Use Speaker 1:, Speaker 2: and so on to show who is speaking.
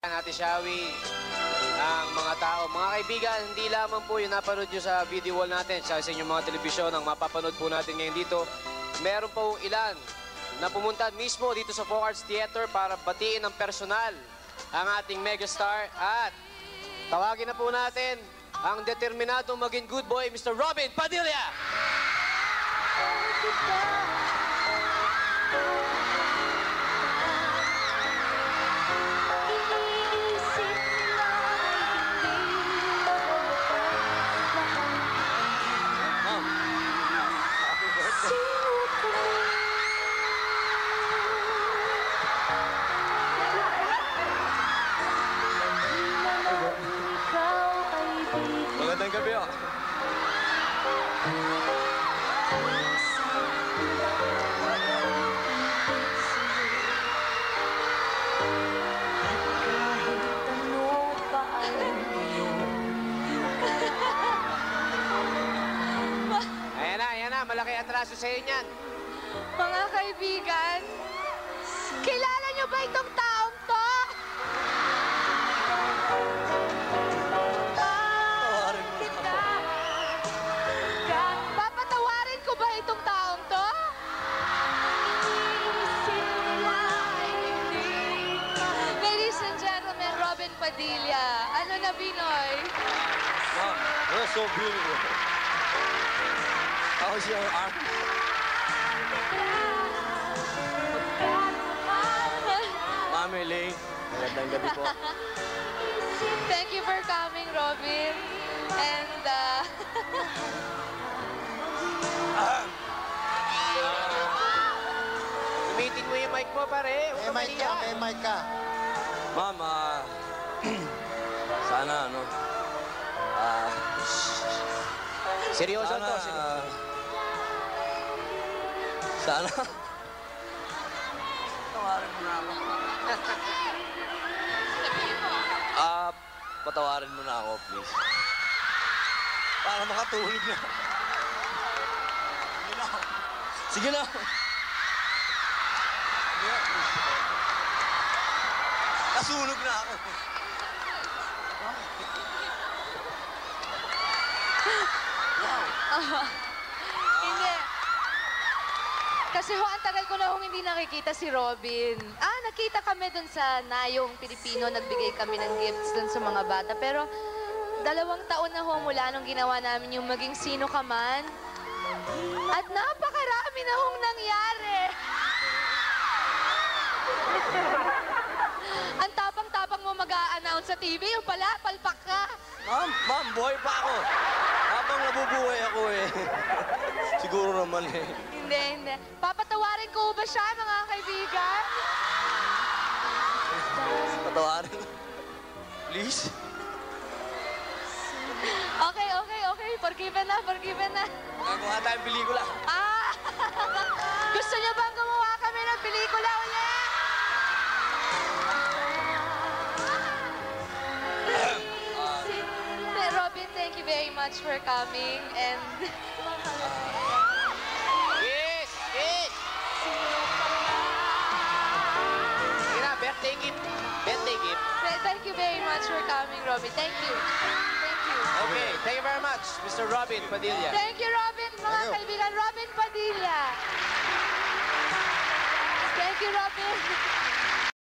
Speaker 1: Ate Shawi, ang mga tao. Mga kaibigan, hindi lamang po yung napanood nyo sa video wall natin, sa inyong mga telebisyon, ang mapapanood po natin ngayon dito. Meron po ilan na pumunta mismo dito sa Folk Arts Theater para batiin ng personal ang ating megastar. At tawagin na po natin ang determinadong maging good boy, Mr. Robin Padilla!
Speaker 2: Magandang gabi, oh.
Speaker 1: Ayan na, malaki atraso sa inyo yan.
Speaker 3: Mga kaibigan, kilala niyo ba itong taong to? Papatawarin ko ba itong taong to? Ladies and gentlemen, Robin Padilla. Ano na, Binoy?
Speaker 2: Mom, you're so beautiful. How's your arm? Mami Ling, magandang gabi po.
Speaker 3: Thank you for coming, Robin. And,
Speaker 1: Gamitin mo yung mic mo, pare.
Speaker 4: May mic ka, may mic ka.
Speaker 2: Ma'am, sana, ano,
Speaker 1: Seryoso
Speaker 2: sana,
Speaker 1: to, seryoso.
Speaker 2: sana, patawarin mo na ako. Patawarin mo na ako, please. Para makatulog na. Sige na. Sige na. Nasunog na ako.
Speaker 3: Hindi. Kasi ho, ang tagal ko na hong hindi nakikita si Robin. Nakita kami dun sa Nayong Pilipino, nagbigay kami ng gifts dun sa mga bata. Pero 2 taon na ho mula nung ginawa namin yung Maging Sino Ka Man. At napakarami na hong nangyari. Ang tapang-tapang mo mag-a-announce sa TV, yung pala, palpak ka.
Speaker 2: Ma'am, buhay pa ako. Habang nabubuhay ako eh. Siguro naman eh.
Speaker 3: Hindi. Papatawarin ko ba siya, mga kaibigan?
Speaker 2: Patawarin. Please.
Speaker 3: Okay. Forgiven na.
Speaker 2: Gagawa tayong pelikula.
Speaker 3: Gusto niyo bang gumawa kami ng pelikula ulit? Robin, thank you very much for coming and...
Speaker 1: Yes! Sige na, birthday gift.
Speaker 3: Thank you very much for coming, Robin. Thank you.
Speaker 1: Okay, thank you very much, Mr. Robin Padilla.
Speaker 3: Thank you, Robin, mga kaibigan. Robin Padilla. Thank you, Robin.